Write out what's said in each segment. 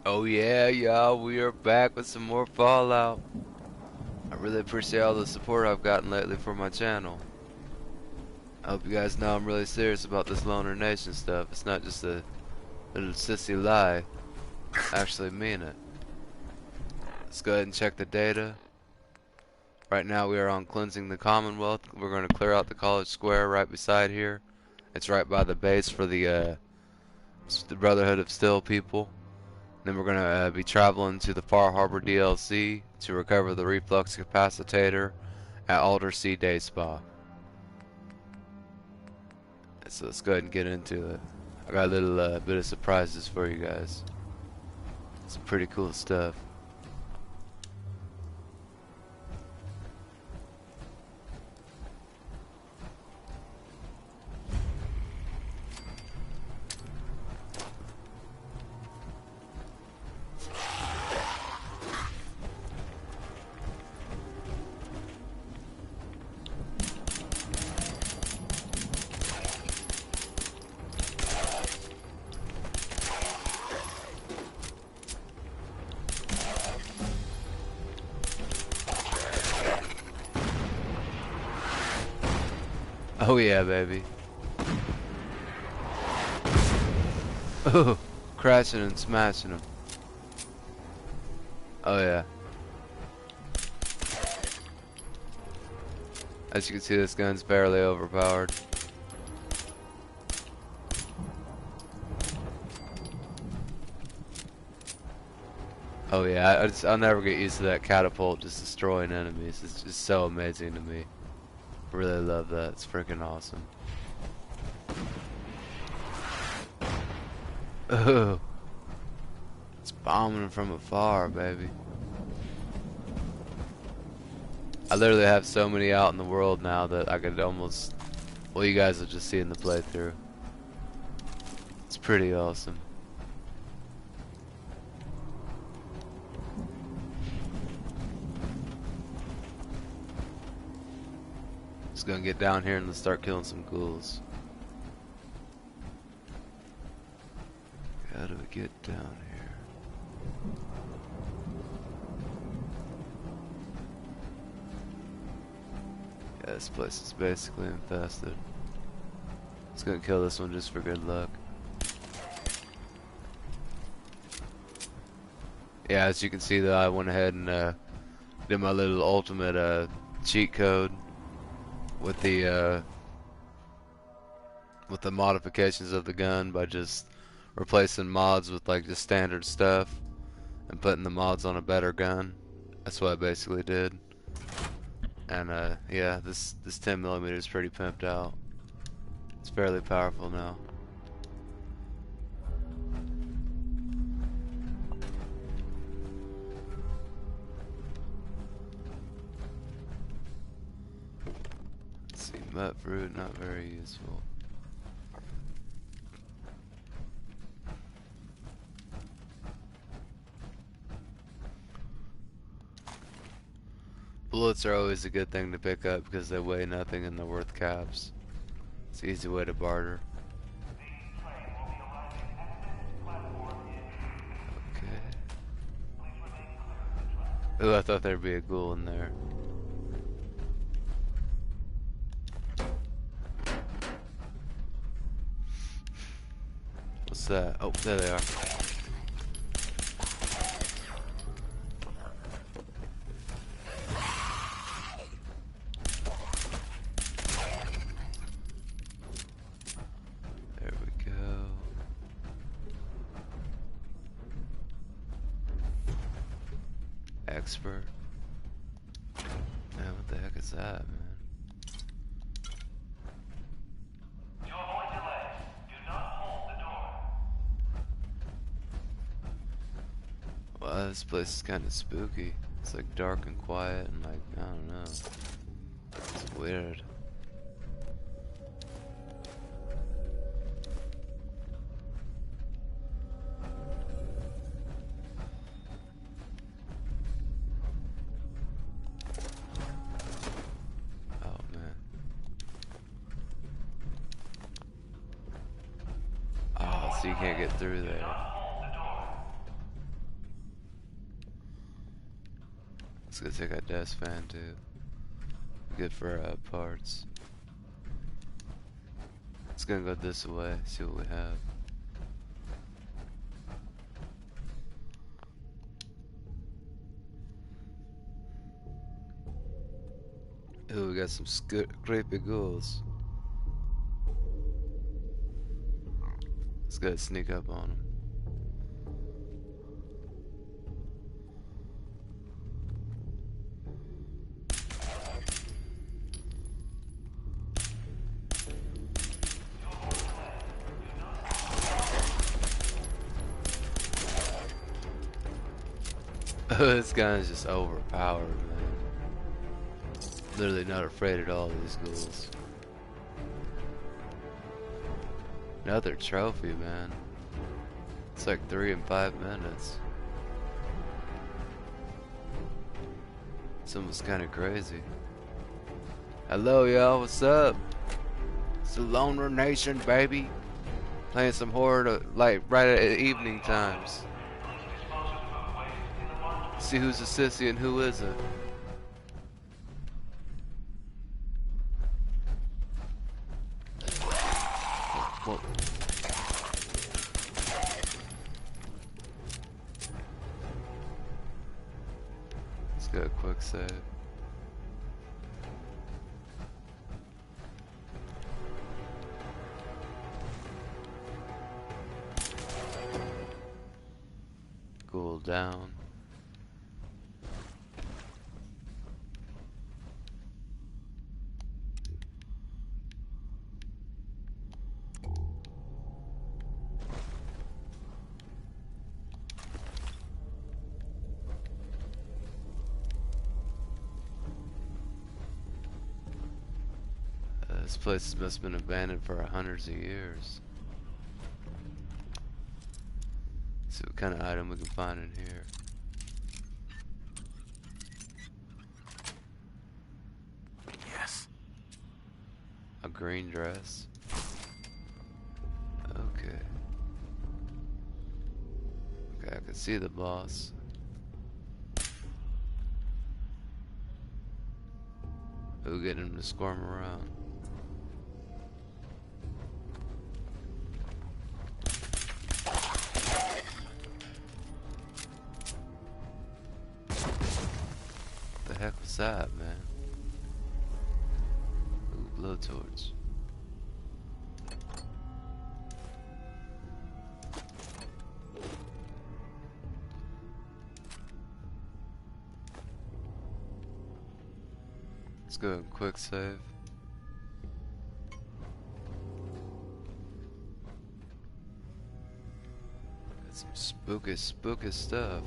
Oh yeah, y'all, we are back with some more Fallout. I really appreciate all the support I've gotten lately for my channel. I hope you guys know I'm really serious about this LONERNation stuff. It's not just a little sissy lie. I actually mean it. Let's go ahead and check the data. Right now we are on cleansing the Commonwealth. We're going to clear out the college square right beside here. It's right by the base for the Brotherhood of Steel people. Then we're going to be traveling to the Far Harbor DLC to recover the reflux capacitator at Alder Sea Day Spa. So let's go ahead and get into it. I got a little bit of surprises for you guys. Some pretty cool stuff. Oh yeah, baby. Ooh, crashing and smashing them. Oh yeah. As you can see, this gun's barely overpowered. Oh yeah, I'll never get used to that catapult just destroying enemies. It's just so amazing to me. I really love that. It's freaking awesome. Ooh. It's bombing from afar, baby. I literally have so many out in the world now that I could almost... Well, you guys will just see in the playthrough. It's pretty awesome. Just gonna get down here and start killing some ghouls. How do we get down here? Yeah, this place is basically infested. Just gonna kill this one just for good luck. Yeah, as you can see though, I went ahead and did my little ultimate cheat code with the modifications of the gun by just replacing mods with like just standard stuff and putting the mods on a better gun. That's what I basically did. And yeah, this 10mm is pretty pimped out. It's fairly powerful now. Let's see, nut fruit, not very useful. Bullets are always a good thing to pick up because they weigh nothing and they're worth caps. It's an easy way to barter. Okay. Ooh, I thought there'd be a ghoul in there. What's that? Oh, there they are. There we go. Expert. Man, what the heck is that, man? Wow, this place is kind of spooky. It's like dark and quiet and like, I don't know. It's weird. Oh man. Oh, so you can't get through there. Let's go take out desk fan too. Good for parts. It's gonna go this way, see what we have. Ooh, we got some creepy ghouls. Let's go sneak up on them. This guy's just overpowered, man. Literally not afraid at all of these ghouls. Another trophy, man. It's like 3 in 5 minutes. It's almost kind of crazy. Hello, y'all. What's up? It's the LONERNation, baby. Playing some horror like right at evening times. See who's a sissy and who isn't. Whoa. Let's get a quick save. Cool down. This place must have been abandoned for hundreds of years. See what kind of item we can find in here. Yes. A green dress. Okay. Okay, I can see the boss. Who getting him to squirm around? The heck was that, man? Ooh, blowtorch. Let's go and quick save. Got some spooky stuff.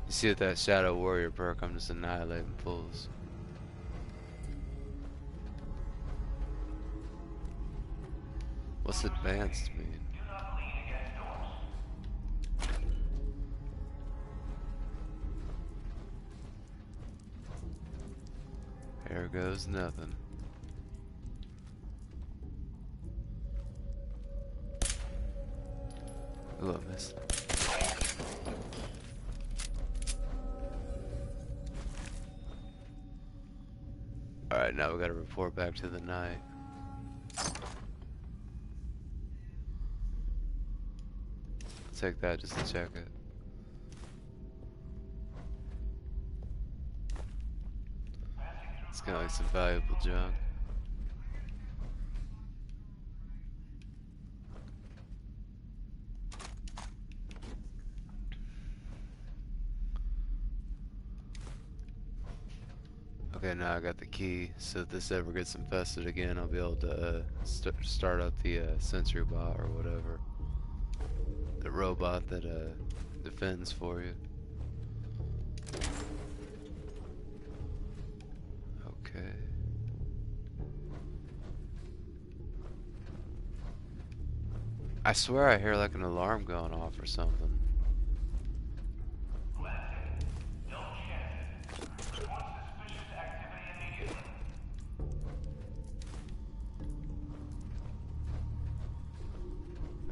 You see with that Shadow Warrior perk, I'm just annihilating fools. What's advanced mean? Here goes nothing. Ooh, I missed. Alright, now we gotta report back to the night. Take that just to check it. It's kinda like some valuable junk. Okay, now I got the key, so if this ever gets infested again, I'll be able to start up the sentry bot or whatever. The robot that defends for you. Okay. I swear I hear like an alarm going off or something.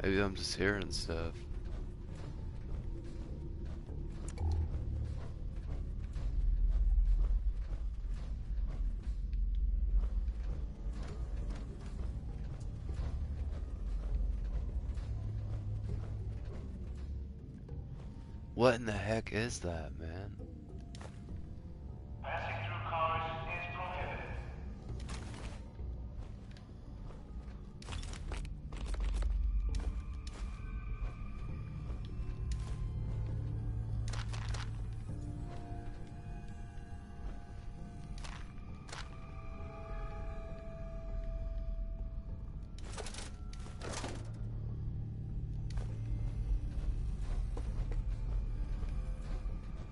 Maybe I'm just hearing stuff. What in the heck is that, man? Passing through cars is prohibited.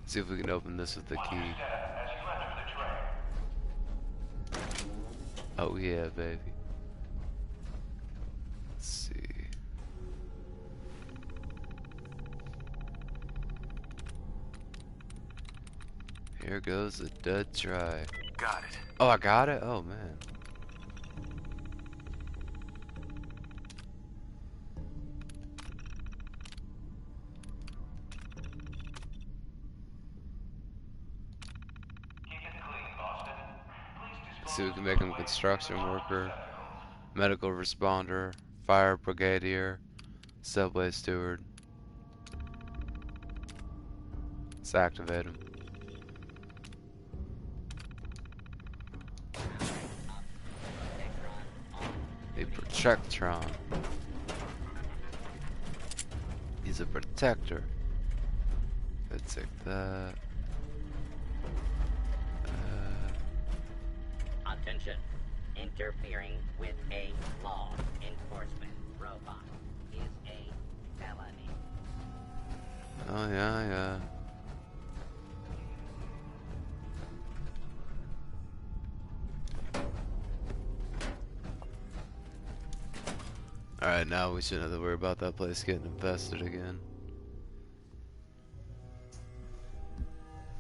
See if we can open this with the key. As you enter the train. Oh yeah, baby. Let's see. Here goes a dead try. Got it. Oh, I got it? Oh, man. Keep it clean, Boston. Please Let's see if we dispose can of make him the construction waste worker, receptacles. medical responder, fire brigadier, subway steward. Let's activate him. A protectron. He's a protector. Let's take that. Attention. Interfering with a law enforcement robot is a felony. Oh yeah, yeah. Alright, now we shouldn't have to worry about that place getting infested again.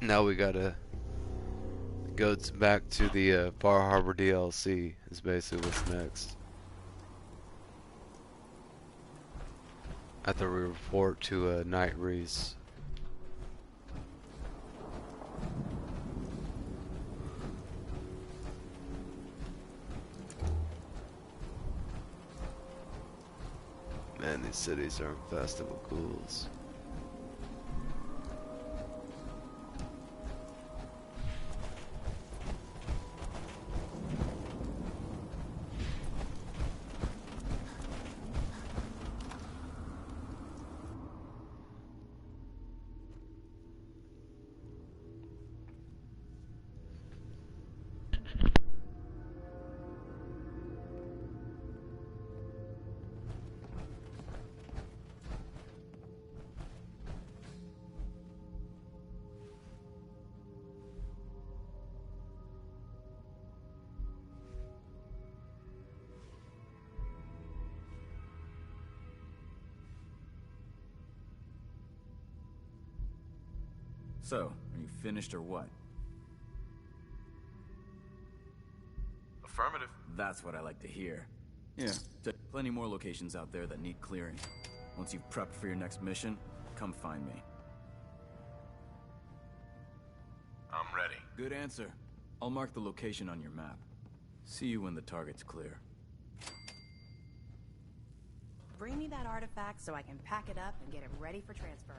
Now we gotta go back to the Bar Harbor DLC is basically what's next. After we report to Night Reese. Man, these cities are infested with ghouls. So, are you finished or what? Affirmative. That's what I like to hear. Yeah, plenty more locations out there that need clearing. Once you've prepped for your next mission, come find me. I'm ready. Good answer. I'll mark the location on your map. See you when the target's clear. Bring me that artifact so I can pack it up and get it ready for transfer.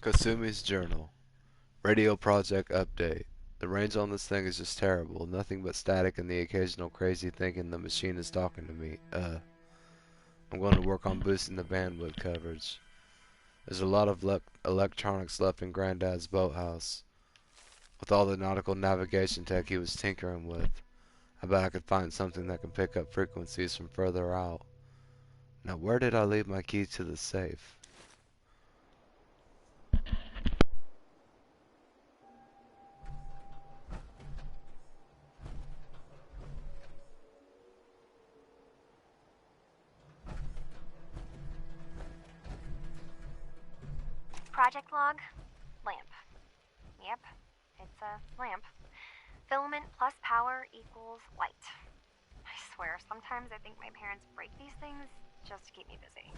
Kasumi's journal. Radio project update. The range on this thing is just terrible. Nothing but static and the occasional crazy thinking the machine is talking to me. I'm going to work on boosting the bandwidth coverage. There's a lot of electronics left in Granddad's boathouse. With all the nautical navigation tech he was tinkering with, I bet I could find something that can pick up frequencies from further out. Now, where did I leave my key to the safe? Project log, lamp. Yep, it's a lamp. Filament plus power equals light. I swear, sometimes I think my parents break these things just to keep me busy.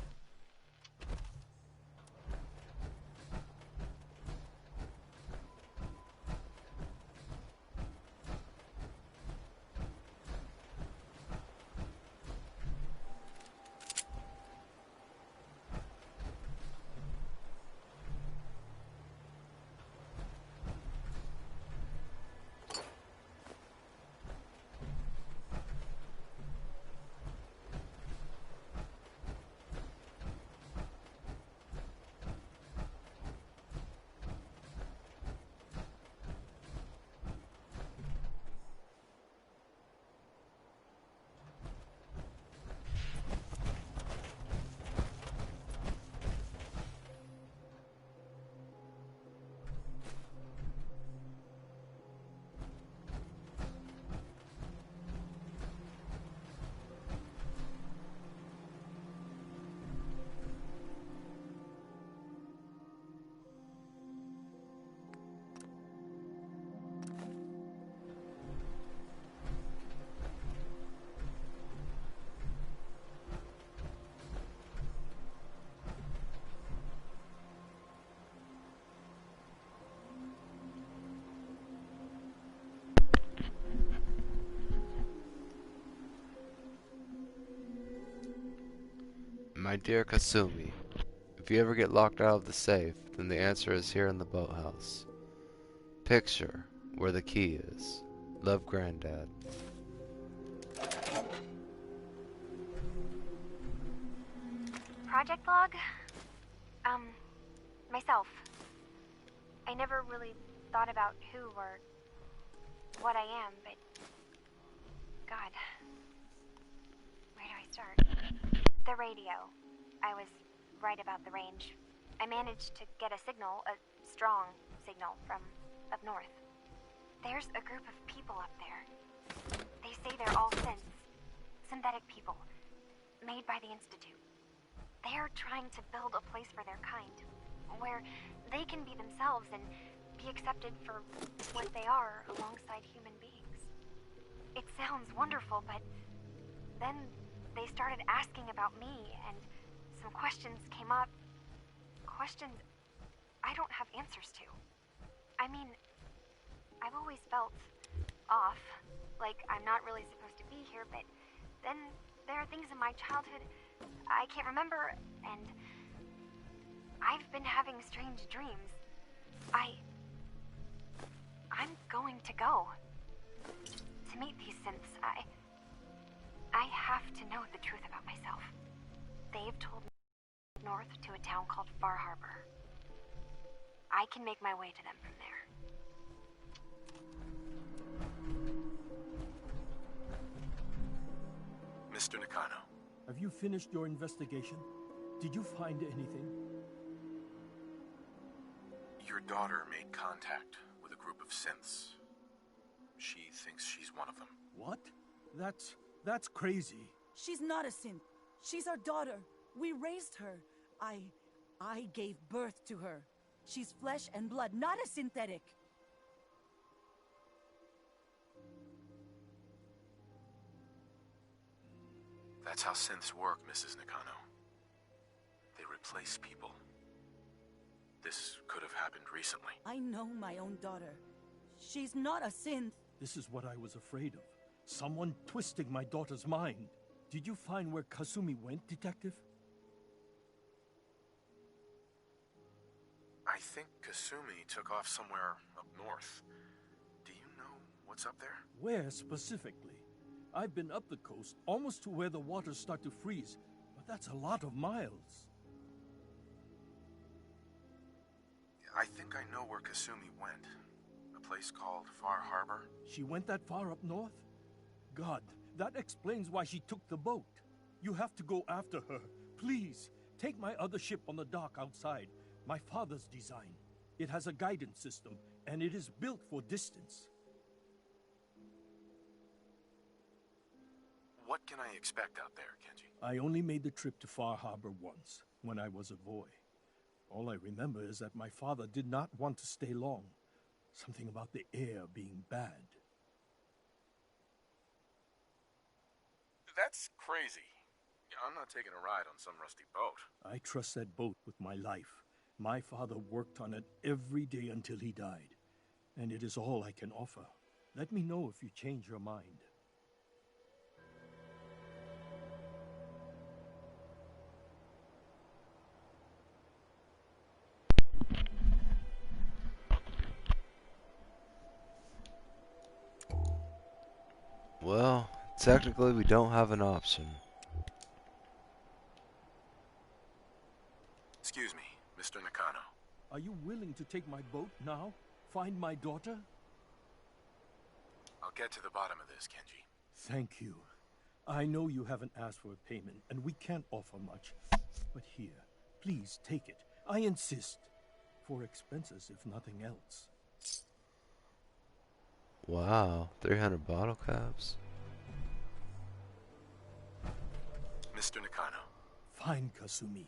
My dear Kasumi, if you ever get locked out of the safe, then the answer is here in the boathouse. Picture where the key is. Love, Granddad. Project log? Myself. I never really thought about who or what I am, but God, where do I start? The radio. I was right about the range. I managed to get a signal, a strong signal, from up north. There's a group of people up there. They say they're all synthetic people, made by the Institute. They're trying to build a place for their kind, where they can be themselves and be accepted for what they are alongside human beings. It sounds wonderful, but then they started asking about me, and some questions came up. Questions I don't have answers to. I mean, I've always felt off, like I'm not really supposed to be here, but then there are things in my childhood I can't remember, and I've been having strange dreams. I'm going to go to meet these synths. I have to know the truth about myself. They've told me north to a town called Far Harbor. I can make my way to them from there. Mr. Nakano. Have you finished your investigation? Did you find anything? Your daughter made contact with a group of synths. She thinks she's one of them. What? That's crazy. She's not a synth. She's our daughter. We raised her. I gave birth to her. She's flesh and blood, not a synthetic. That's how synths work, Mrs. Nakano. They replace people. This could have happened recently. I know my own daughter. She's not a synth. This is what I was afraid of. Someone twisting my daughter's mind. Did you find where Kasumi went, Detective? I think Kasumi took off somewhere up north. Do you know what's up there? Where specifically? I've been up the coast, almost to where the waters start to freeze, but that's a lot of miles. I think I know where Kasumi went. A place called Far Harbor. She went that far up north? God, that explains why she took the boat. You have to go after her. Please, take my other ship on the dock outside. My father's design. It has a guidance system, and it is built for distance. What can I expect out there, Kenji? I only made the trip to Far Harbor once, when I was a boy. All I remember is that my father did not want to stay long. Something about the air being bad. That's crazy. I'm not taking a ride on some rusty boat. I trust that boat with my life. My father worked on it every day until he died. And it is all I can offer. Let me know if you change your mind. Well, technically we don't have an option. Excuse me, Mr. Nakano. Are you willing to take my boat now? Find my daughter? I'll get to the bottom of this, Kenji. Thank you. I know you haven't asked for a payment, and we can't offer much. But here, please take it. I insist. For expenses, if nothing else. Wow, 300 bottle caps. Mr. Nakano. Find Kasumi.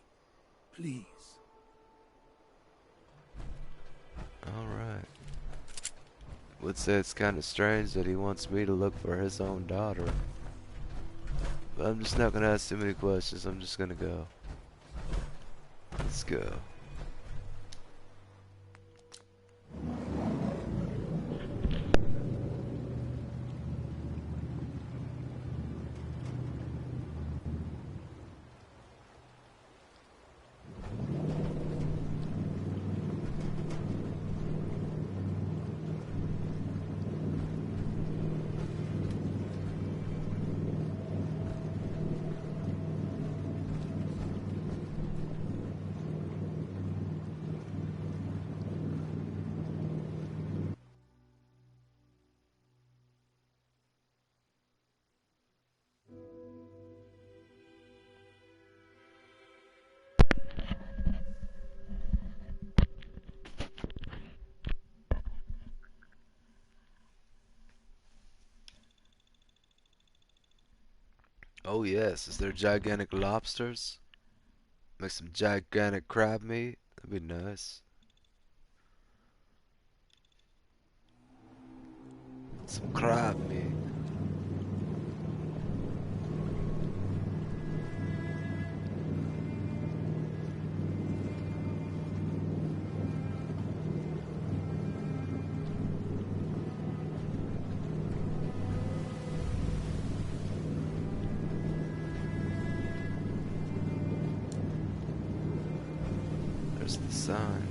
Please. Alright. Would say it's kind of strange that he wants me to look for his own daughter. But I'm just not going to ask too many questions. I'm just going to go. Let's go. Oh yes, is there gigantic lobsters? Make some gigantic crab meat? That'd be nice. Some crab meat. There's the sign.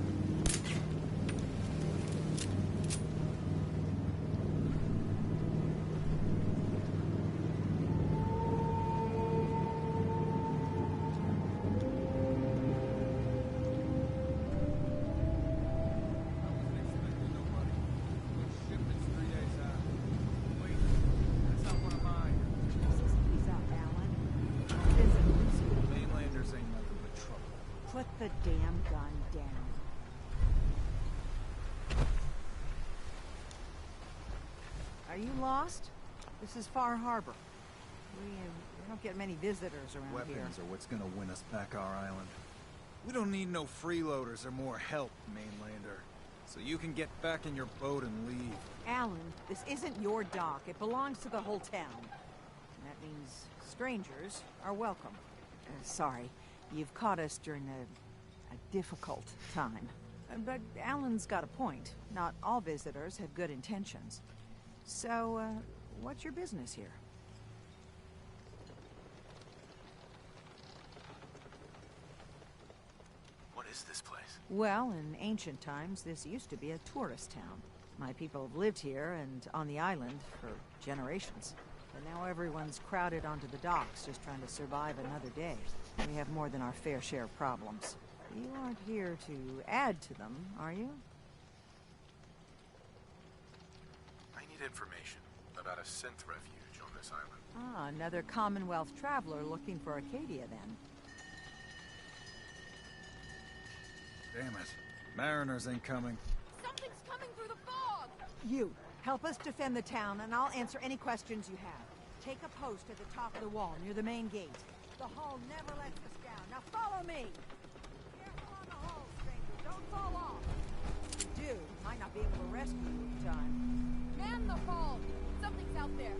Put the damn gun down. Are you lost? This is Far Harbor. We don't get many visitors around here. Weapons are what's gonna win us back our island. We don't need no freeloaders or more help, mainlander. So you can get back in your boat and leave. Alan, this isn't your dock. It belongs to the whole town. That means strangers are welcome. Sorry, you've caught us during a difficult time. But Alan's got a point. Not all visitors have good intentions. So, what's your business here? What is is this place? Well, in ancient times, this used to be a tourist town. My people have lived here and on the island for generations. But now everyone's crowded onto the docks, just trying to survive another day. We have more than our fair share of problems. You aren't here to add to them, are you? I need information about a synth refuge on this island. Ah, another Commonwealth traveler looking for Acadia, then. Damn it. Mariners ain't coming. Something's coming through the fog! You, help us defend the town, and I'll answer any questions you have. Take a post at the top of the wall, near the main gate. The hull never lets us down. Now follow me! Careful on the hull, stranger. Don't fall off. If you do, might not be able to rescue you in time. Man the fog! Something's out there.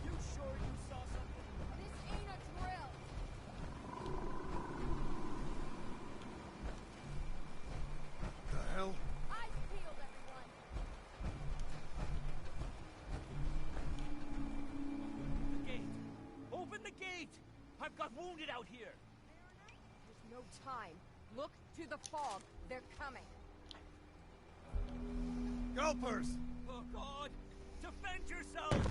You sure you saw something? This ain't a drill! The hell? Eyes peeled, everyone! The gate! Open the gate! I've got wounded out here! There's no time. Look to the fog. They're coming. Gulpers! Oh, God! Defend yourselves!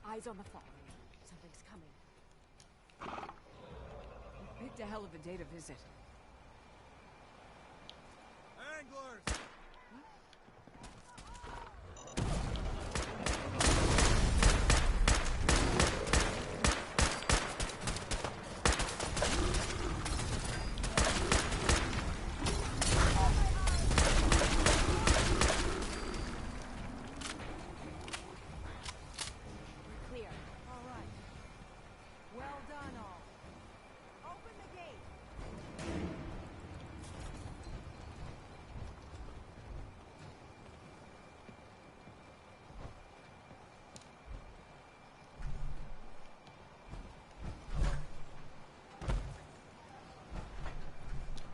Eyes on the fog. Something's coming. You picked a hell of a day to visit. Anglers!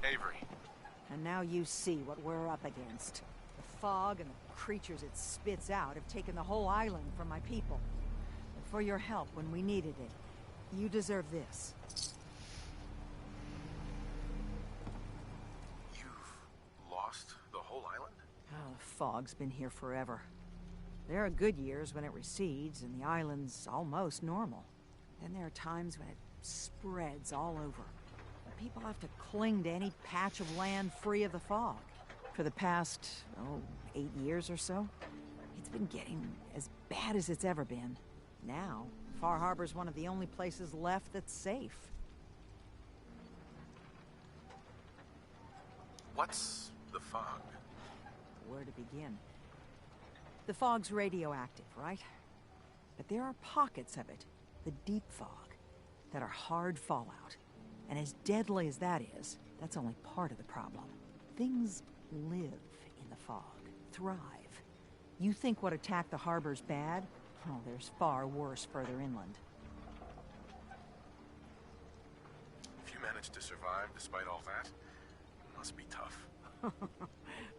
Avery. And now you see what we're up against. The fog and the creatures it spits out have taken the whole island from my people. And for your help when we needed it, you deserve this. You've lost the whole island? Oh, the fog's been here forever. There are good years when it recedes and the island's almost normal. Then there are times when it spreads all over. People have to cling to any patch of land free of the fog. For the past, 8 years or so, it's been getting as bad as it's ever been. Now, Far Harbor's one of the only places left that's safe. What's the fog? Where to begin? The fog's radioactive, right? But there are pockets of it, the deep fog, that are hard fallout. And as deadly as that is, that's only part of the problem. Things live in the fog, thrive. You think what attacked the harbor's bad? Oh, there's far worse further inland. If you managed to survive despite all that, it must be tough.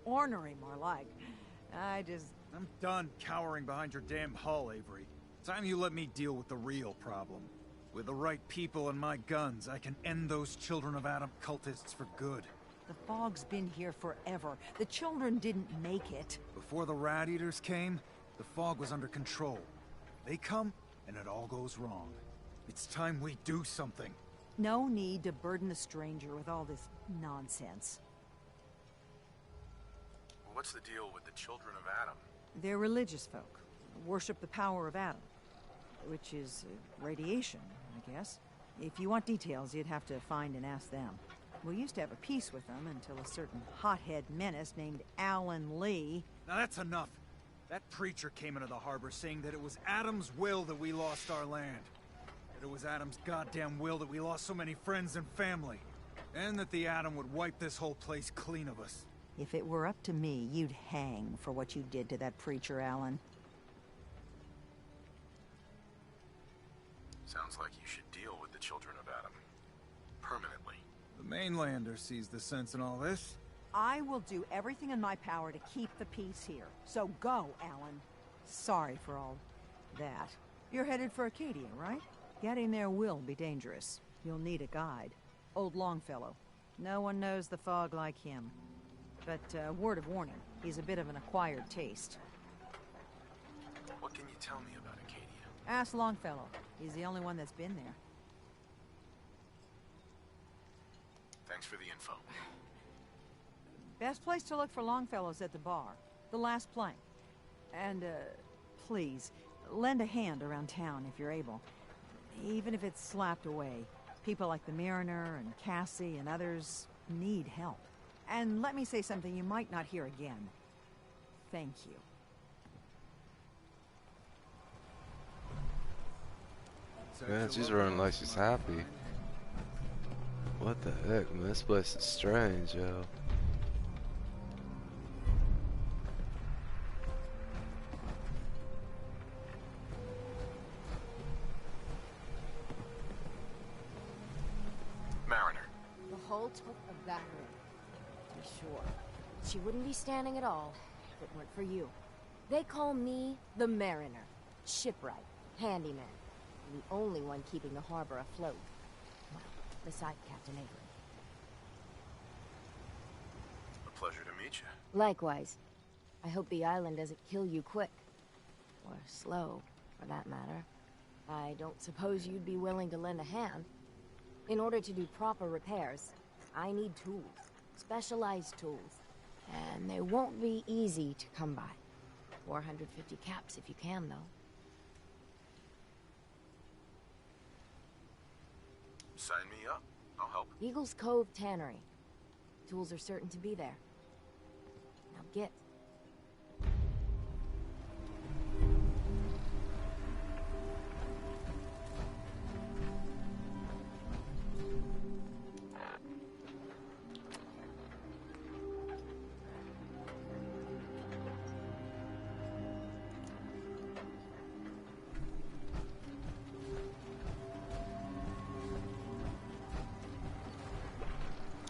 Ornery, more like. I'm done cowering behind your damn hull, Avery. Time you let me deal with the real problem. With the right people and my guns, I can end those Children of Adam cultists for good. The fog's been here forever. The children didn't make it. Before the Rat Eaters came, the fog was under control. They come, and it all goes wrong. It's time we do something. No need to burden a stranger with all this nonsense. What's the deal with the Children of Adam? They're religious folk. Worship the power of Adam. Which is radiation, I guess. If you want details, you'd have to find and ask them. We used to have a peace with them until a certain hothead menace named Alan Lee... Now that's enough. That preacher came into the harbor saying that it was Adam's will that we lost our land. That it was Adam's goddamn will that we lost so many friends and family. And that the Atom would wipe this whole place clean of us. If it were up to me, you'd hang for what you did to that preacher, Alan. Sounds like you should deal with the Children of Adam. Permanently. The mainlander sees the sense in all this. I will do everything in my power to keep the peace here. So go, Alan. Sorry for all that. You're headed for Acadia, right? Getting there will be dangerous. You'll need a guide. Old Longfellow. No one knows the fog like him. But, word of warning, he's a bit of an acquired taste. What can you tell me about Acadia? Ask Longfellow. He's the only one that's been there. Thanks for the info. Best place to look for Longfellow's at the bar. The last plank. And, please, lend a hand around town if you're able. Even if it's slapped away. People like the Mariner and Cassie and others need help. And let me say something you might not hear again. Thank you. Man, she's running like she's happy. What the heck, man? This place is strange, yo. Mariner. The hull took a battering, to be sure. She wouldn't be standing at all if it weren't for you. They call me the Mariner. Shipwright, handyman. The only one keeping the harbor afloat. Well, beside Captain Avery. A pleasure to meet you. Likewise. I hope the island doesn't kill you quick. Or slow, for that matter. I don't suppose you'd be willing to lend a hand. In order to do proper repairs, I need tools. Specialized tools. And they won't be easy to come by. 450 caps if you can, though. Sign me up. I'll help. Eagle's Cove Tannery. Tools are certain to be there. Now get.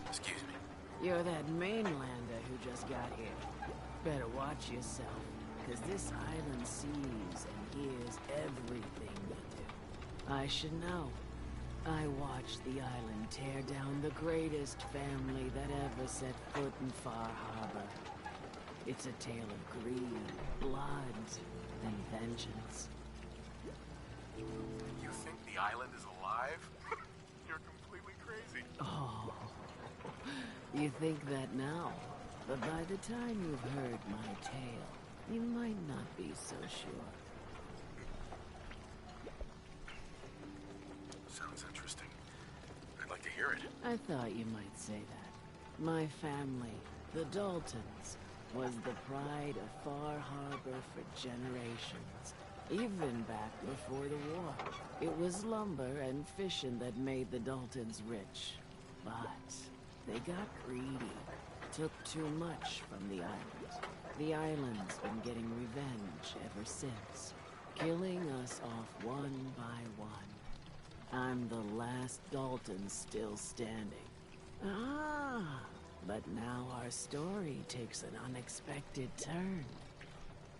Excuse me. You're that mainlander who just got here. Better watch yourself, because this island sees and hears everything you do. I should know. I watched the island tear down the greatest family that ever set foot in Far Harbor. It's a tale of greed, blood, and vengeance. You think the island is alive? You're completely crazy. Oh, you think that now, but by the time you've heard my tale, you might not be so sure. Sounds interesting. I'd like to hear it. I thought you might say that. My family, the Daltons, was the pride of Far Harbor for generations. Even back before the war. It was lumber and fishing that made the Daltons rich. But they got greedy. Took too much from the island. The island's been getting revenge ever since. Killing us off one by one. I'm the last Dalton still standing. Ah, but now our story takes an unexpected turn.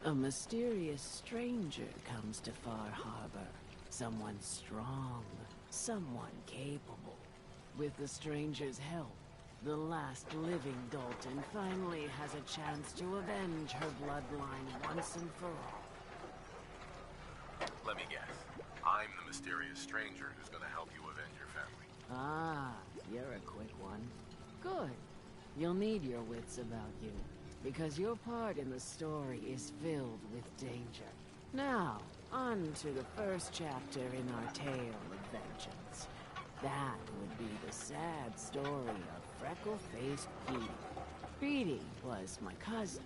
A mysterious stranger comes to Far Harbor. Someone strong, someone capable. With the stranger's help, the last living Dalton finally has a chance to avenge her bloodline once and for all. Let me guess. I'm the mysterious stranger who's gonna help you avenge your family. Ah, you're a quick one. Good. You'll need your wits about you, because your part in the story is filled with danger. Now, on to the first chapter in our tale of vengeance. That would be the sad story of freckle-faced Petey. Petey was my cousin.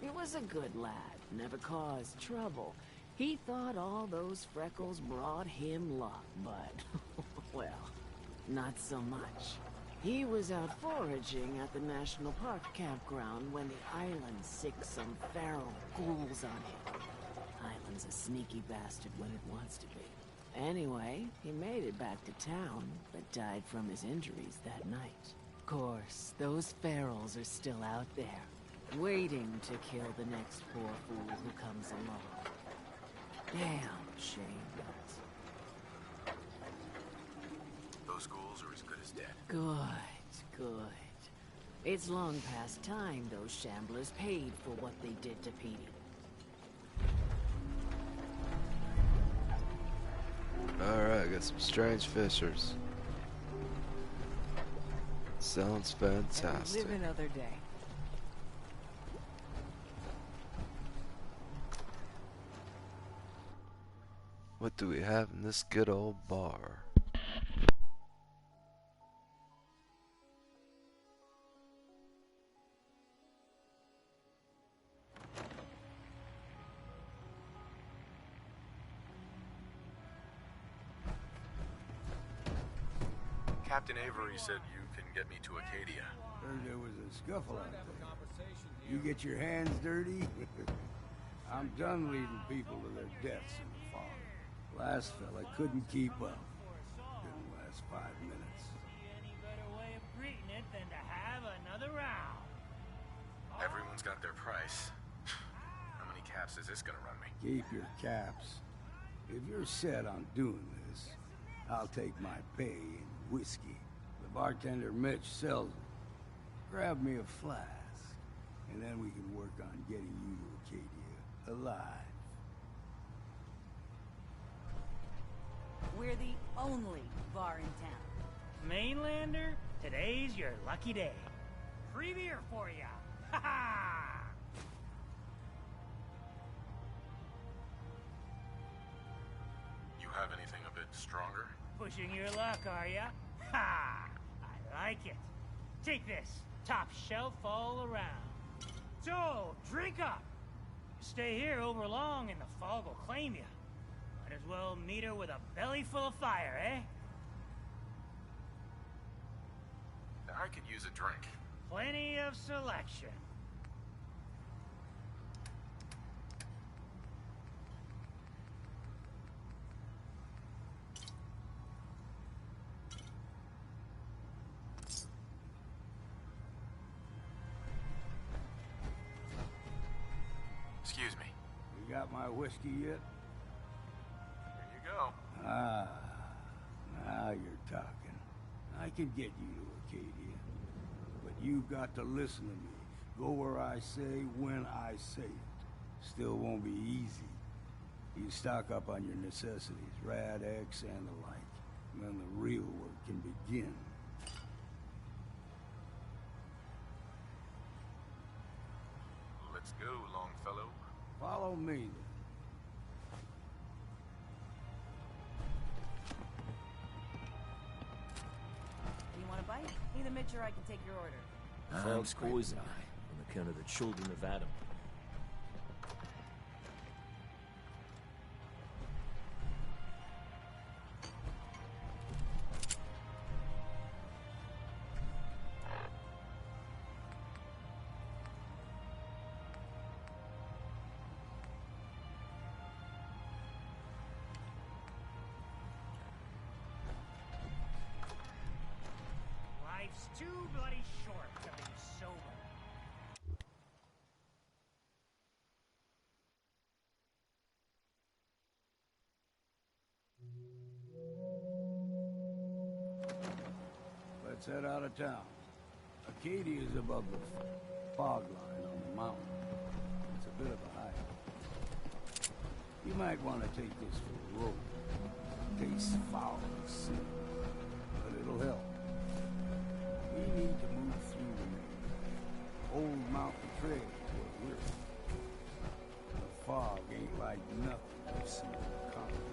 He was a good lad, never caused trouble. He thought all those freckles brought him luck, but, well, not so much. He was out foraging at the National Park campground when the island sicked some feral ghouls on him. Island's a sneaky bastard when it wants to be. Anyway, he made it back to town, but died from his injuries that night. Of course, those ferals are still out there, waiting to kill the next poor fool who comes along. Damn shame, guys. Those ghouls are as good as dead. Good, good. It's long past time those shamblers paid for what they did to Petey. Alright, got some strange fishers. Sounds fantastic. Live another day. What do we have in this good old bar? Captain Avery said you can get me to Acadia. Heard there was a scuffle out there. You get your hands dirty? I'm done leading people to their deaths in the fog. Last fella couldn't keep up. Didn't last 5 minutes. Any better way of greeting it than to have another round? Everyone's got their price. How many caps is this gonna run me? Keep your caps. If you're set on doing this, I'll take my pay in whiskey. The bartender Mitch sells it. Grab me a flask, and then we can work on getting you to Acadia alive. We're the only bar in town. Mainlander, today's your lucky day. Free beer for ya. Ha ha! You have anything a bit stronger? Pushing your luck, are ya? Ha! I like it. Take this. Top shelf all around. So, drink up. Stay here over long and the fog will claim you. Might as well meet her with a belly full of fire, eh? I could use a drink. Plenty of selection. Excuse me. You got my whiskey yet? Here you go. Ah, now you're talking. I can get you to Acadia. But you've got to listen to me. Go where I say, when I say it. Still won't be easy. You stock up on your necessities, Rad X and the like. And then the real work can begin. Let's go, Longfellow. Follow me, then. You want a bite? Either Mitch or I can take your order. Fog's poison eye, on account of the children of Adam. Life's too bloody short to be sober. Set out of town. Acadia is above the fog line on the mountain. It's a bit of a hike. You might want to take this for a rope. Tastes foul and sick, but it'll help. We need to move through the old mountain trail to where we're. The fog ain't like nothing you've seen in the common.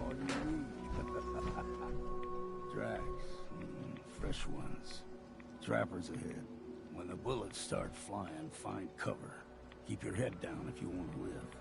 All you need. Tracks. Fresh ones. Trappers ahead. When the bullets start flying, find cover. Keep your head down if you want to live.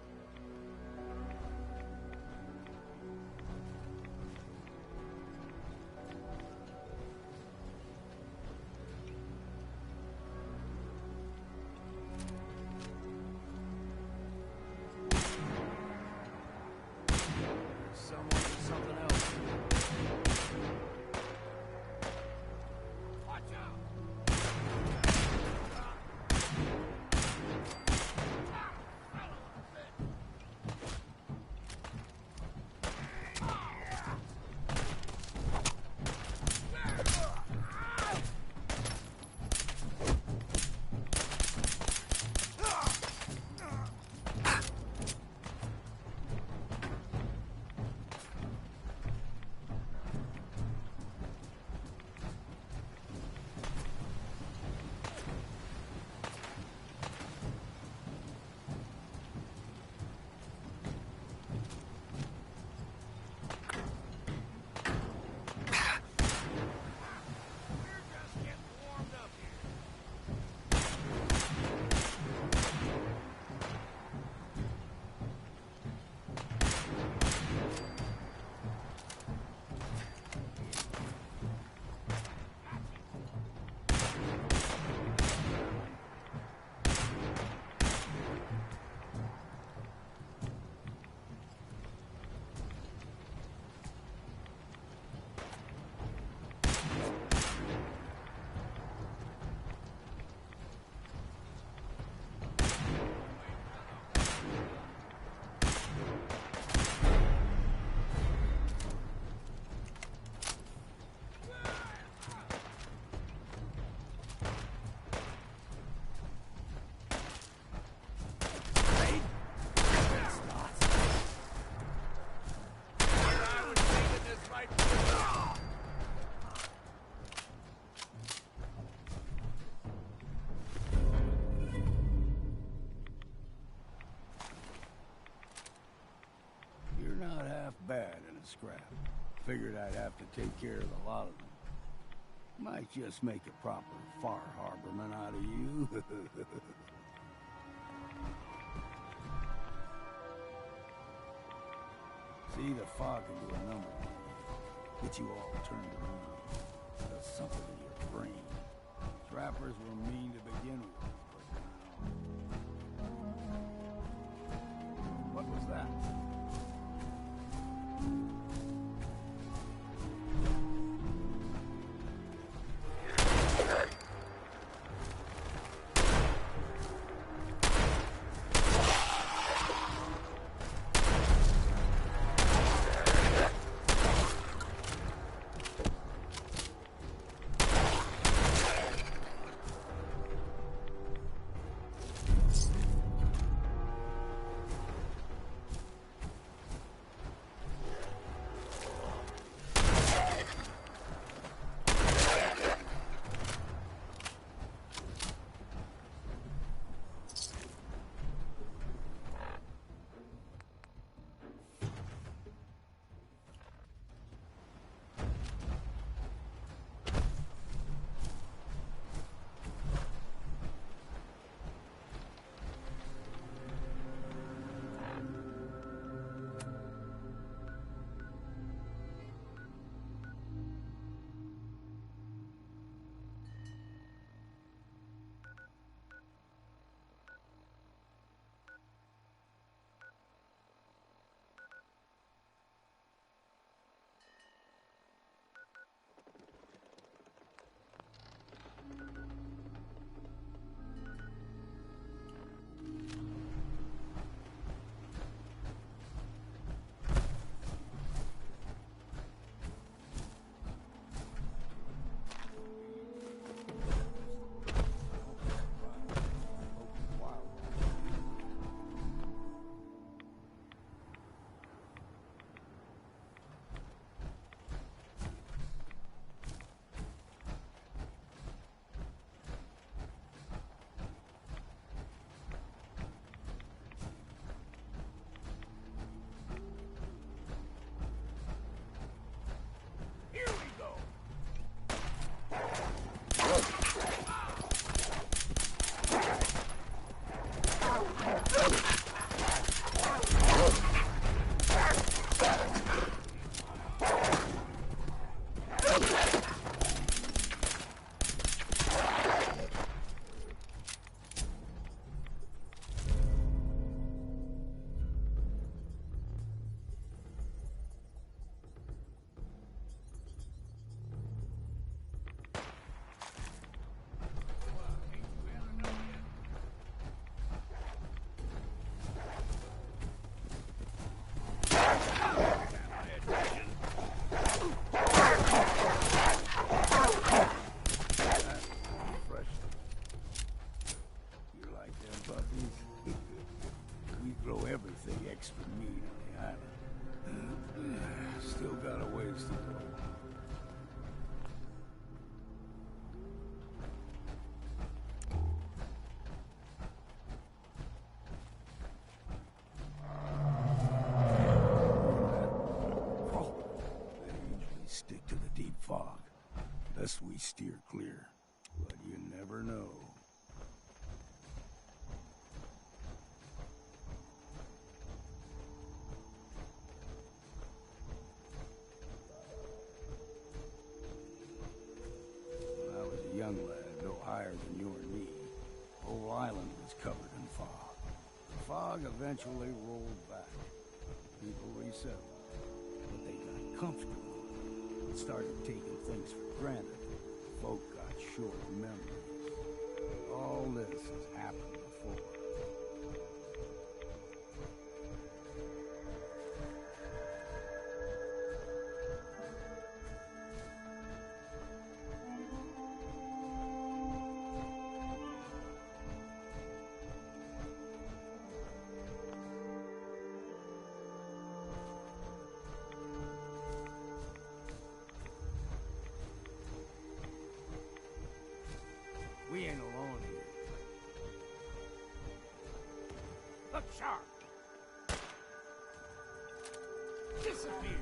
Bad in a scrap. Figured I'd have to take care of a lot of them. Might just make a proper far harborman out of you. See, the fog can do a number on you. Get you all turned around. Does something to your brain. Trappers were mean to begin with, but now... What was that? stick to the deep fog. Best we steer clear. But you never know. When I was a young lad, no higher than you or me, the whole island was covered in fog. The fog eventually rolled back. People resettled, but they got comfortable and started taking things for granted. Folk got short memories. All this has happened before. We ain't alone here. Look sharp! Disappear!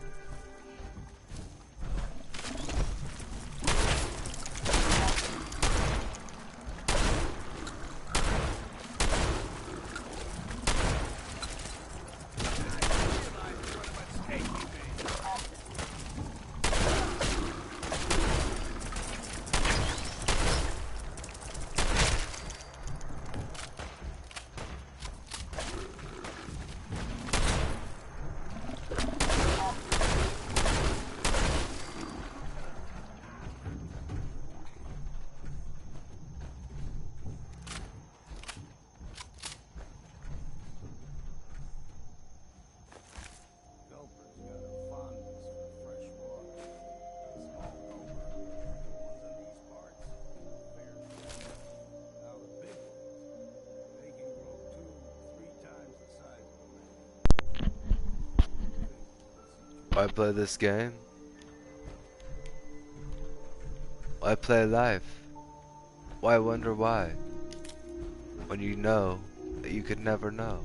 Why play this game? Why play life? Why wonder why? When you know that you could never know.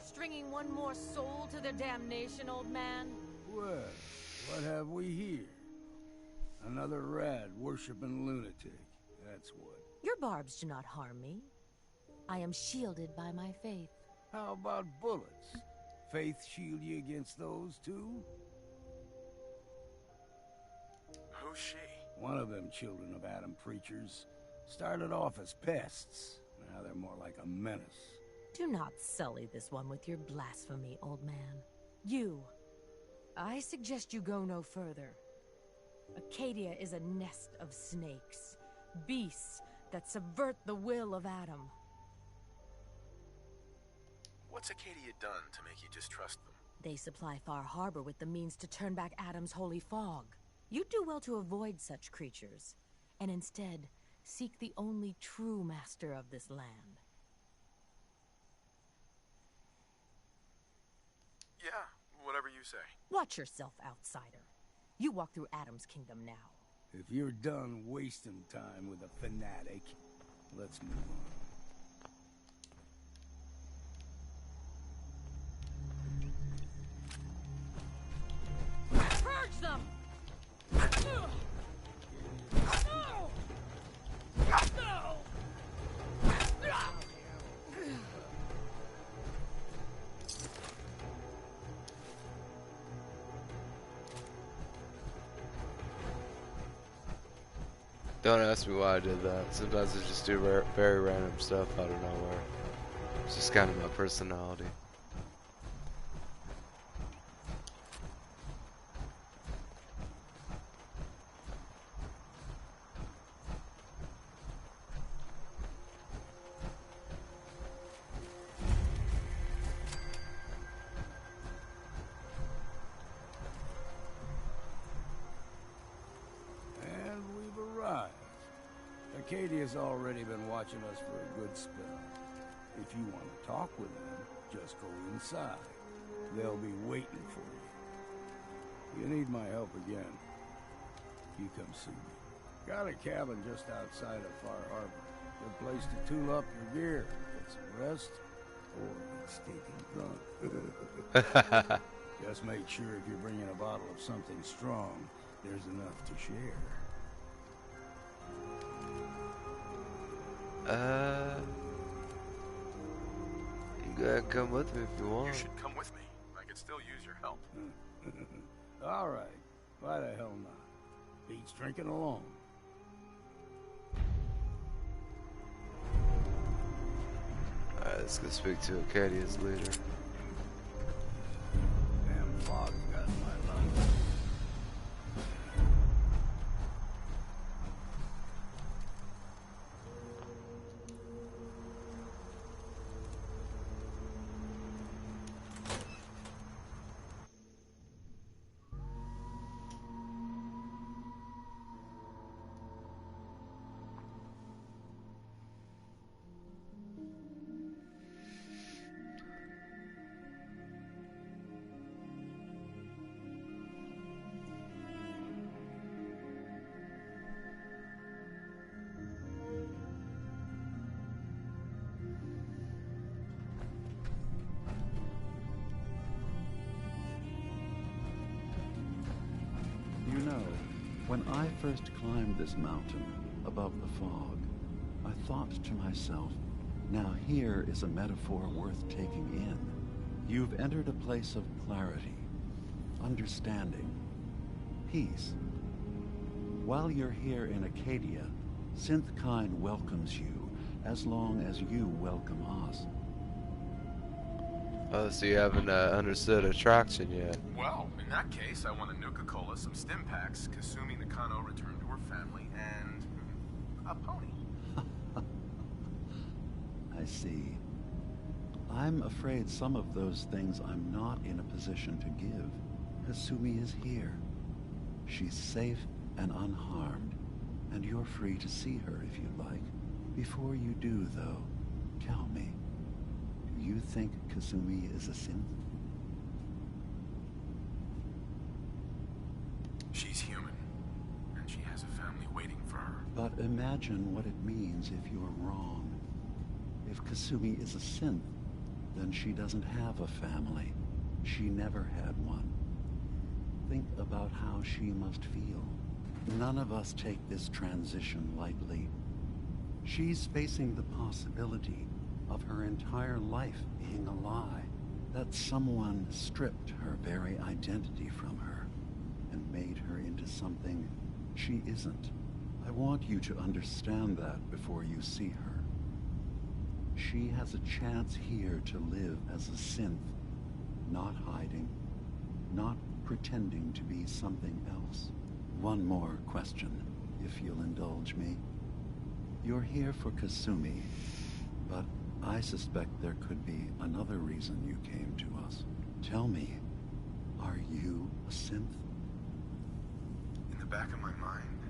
Stringing one more soul to their damnation, old man? Well, what have we here? Another rad worshipping lunatic. That's what. Your barbs do not harm me. I am shielded by my faith. How about bullets? Faith shield you against those too? Who's she? One of them children of Adam preachers. Started off as pests. Now they're more like a menace. Do not sully this one with your blasphemy, old man. You. I suggest you go no further. Acadia is a nest of snakes. Beasts that subvert the will of Adam. What's Acadia done to make you distrust them? They supply Far Harbor with the means to turn back Adam's holy fog. You do well to avoid such creatures, and instead seek the only true master of this land. Yeah, whatever you say. Watch yourself, outsider. You walk through Adam's kingdom now. If you're done wasting time with a fanatic, let's move on. Purge them! Don't ask me why I did that. Sometimes I just do very random stuff out of nowhere. It's just kind of my personality. And we've arrived. Acadia's already been watching us for a good spell. If you want to talk with them, just go inside. They'll be waiting for you. You need my help again, you come see me. Got a cabin just outside of Far Harbor. Good place to tool up your gear, get some rest, or get stinking drunk. Just make sure if you're bringing a bottle of something strong, there's enough to share. You gotta come with me if you want. You should come with me. I could still use your help. All right. Why the hell not? Beats drinking alone. Alright, let's go speak to Acadia's leader. Damn fog's got my lungs. You know, when I first climbed this mountain above the fog, I thought to myself, now here is a metaphor worth taking in. You've entered a place of clarity, understanding, peace. While you're here in Acadia, Synthkind welcomes you as long as you welcome us. Oh, so you haven't understood attraction yet. Well, in that case, I want a Nuka-Cola, some stim packs, Kasumi Nakano returned to her family, and a pony. I see. I'm afraid some of those things I'm not in a position to give. Kasumi is here. She's safe and unharmed, and you're free to see her if you like. Before you do, though, tell me, do you think Kasumi is a synth? She's human, and she has a family waiting for her. But imagine what it means if you're wrong. If Kasumi is a synth, then she doesn't have a family. She never had one. Think about how she must feel. None of us take this transition lightly. She's facing the possibility of her entire life being a lie, that someone stripped her very identity from her and made her into something she isn't. I want you to understand that before you see her. She has a chance here to live as a synth, not hiding, not pretending to be something else. One more question, if you'll indulge me. You're here for Kasumi, but I suspect there could be another reason you came to us. Tell me, are you a synth? In the back of my mind,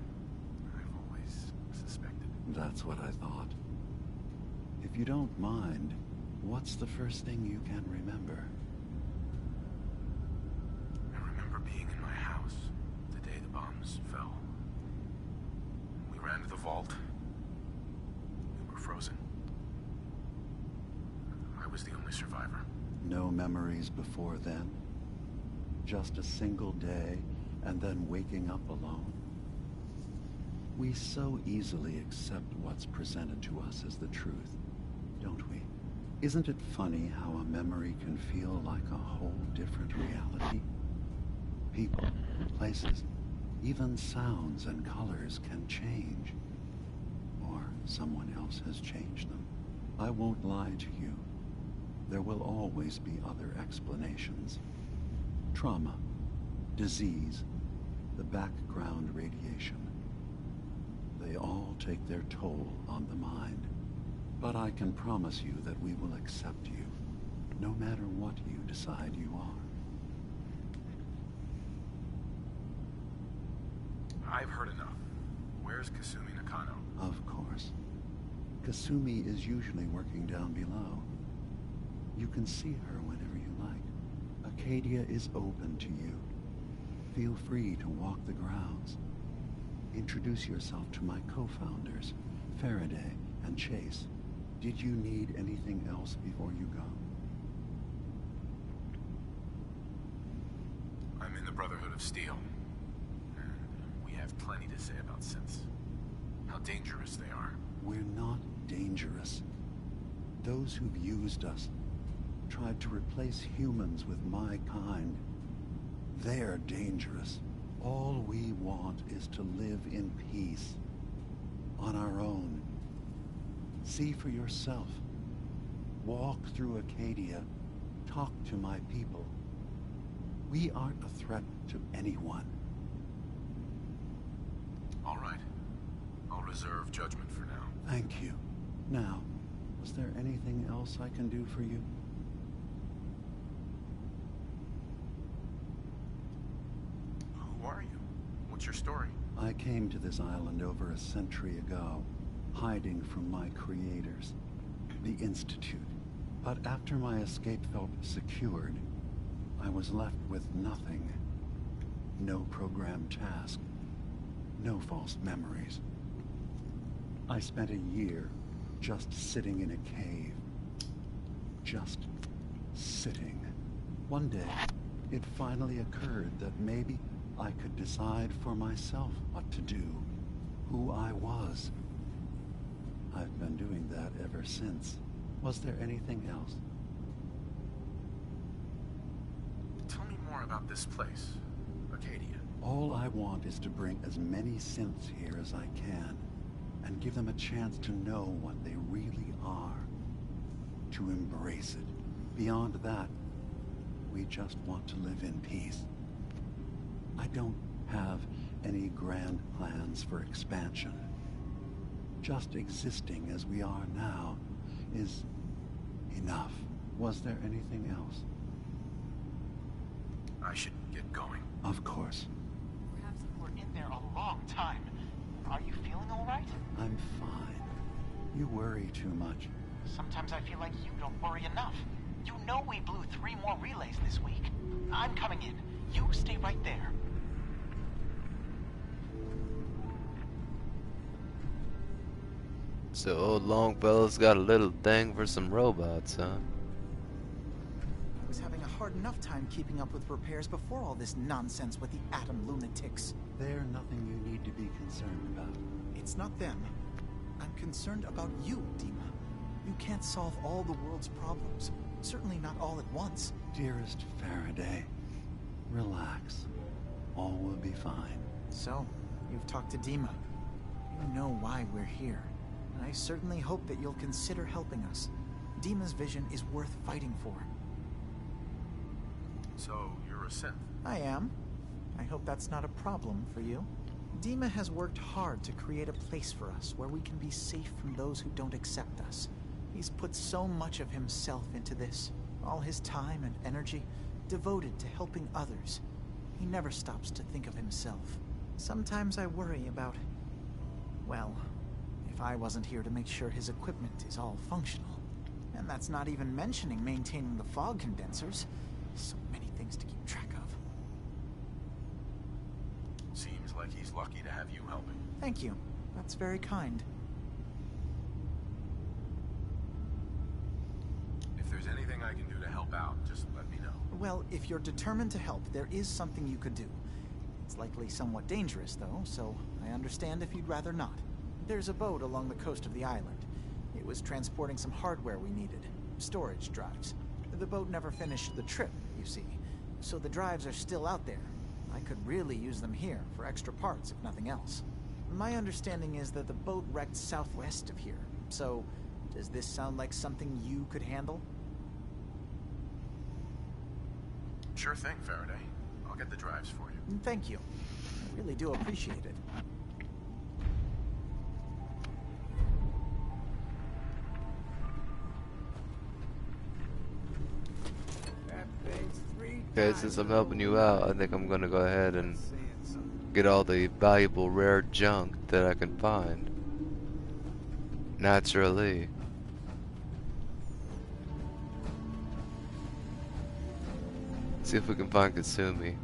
I've always suspected. That's what I thought. If you don't mind, what's the first thing you can remember? I remember being in my house the day the bombs fell. We ran to the vault. We were frozen. I was the only survivor. No memories before then? Just a single day, and then waking up alone? We so easily accept what's presented to us as the truth, don't we? Isn't it funny how a memory can feel like a whole different reality? People, places, Even sounds and colors can change. Or someone else has changed them. I won't lie to you. There will always be other explanations. Trauma, disease, the background radiation. They all take their toll on the mind. But I can promise you that we will accept you, no matter what you decide you are. I've heard enough. Where's Kasumi Nakano? Of course. Kasumi is usually working down below. You can see her whenever you like. Acadia is open to you. Feel free to walk the grounds. Introduce yourself to my co-founders, Faraday and Chase. Did you need anything else before you go? I'm in the Brotherhood of Steel. And we have plenty to say about synths. How dangerous they are. We're not dangerous. Those who've used us, tried to replace humans with my kind, they're dangerous. All we want is to live in peace. On our own. See for yourself. Walk through Acadia. Talk to my people. We aren't a threat to anyone. All right. I'll reserve judgment for now. Thank you. Now, was there anything else I can do for you? Who are you? What's your story? I came to this island over a century ago, hiding from my creators, the Institute. But after my escape felt secured, I was left with nothing. No programmed task. No false memories. I spent a year just sitting in a cave. Just sitting. One day, it finally occurred that maybe I could decide for myself what to do, who I was. I've been doing that ever since. Was there anything else? Tell me more about this place, Acadia. All I want is to bring as many synths here as I can, and give them a chance to know what they really are. To embrace it. Beyond that, we just want to live in peace. I don't have any grand plans for expansion. Just existing as we are now is enough. Was there anything else? I should get going. Of course. Perhaps we're in there a long time. Are you feeling all right? I'm fine. You worry too much. Sometimes I feel like you don't worry enough. You know we blew 3 more relays this week. I'm coming in. You stay right there. So old Longfellow's got a little thing for some robots, huh? I was having a hard enough time keeping up with repairs before all this nonsense with the atom lunatics. They're nothing you need to be concerned about. It's not them. I'm concerned about you, Dima. You can't solve all the world's problems. Certainly not all at once. Dearest Faraday, relax. All will be fine. So, you've talked to Dima. You know why we're here. I certainly hope that you'll consider helping us. Dima's vision is worth fighting for. So, you're a synth? I am. I hope that's not a problem for you. Dima has worked hard to create a place for us where we can be safe from those who don't accept us. He's put so much of himself into this, all his time and energy devoted to helping others. He never stops to think of himself. Sometimes I worry about, well, if I wasn't here to make sure his equipment is all functional. And that's not even mentioning maintaining the fog condensers. So many things to keep track of. Seems like he's lucky to have you helping. Thank you. That's very kind. If there's anything I can do to help out, just let me know. Well, if you're determined to help, there is something you could do. It's likely somewhat dangerous, though, so I understand if you'd rather not. There's a boat along the coast of the island. It was transporting some hardware we needed. Storage drives. The boat never finished the trip, you see. So the drives are still out there. I could really use them here for extra parts, if nothing else. My understanding is that the boat wrecked southwest of here, so does this sound like something you could handle? Sure thing, Faraday. I'll get the drives for you. Thank you. I really do appreciate it. Okay, since I'm helping you out, I think I'm gonna go ahead and get all the valuable rare junk that I can find. Naturally. See if we can find Kasumi.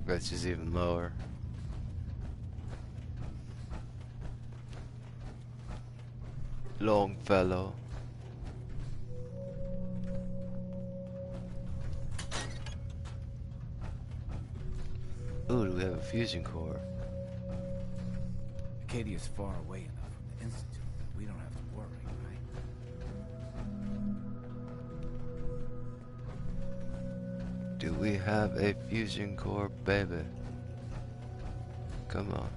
That's just even lower. Longfellow. Ooh, do we have a fusion core? Acadia's far away enough from the Institute that we don't have to worry, right? Do we have a fusion core, baby? Come on.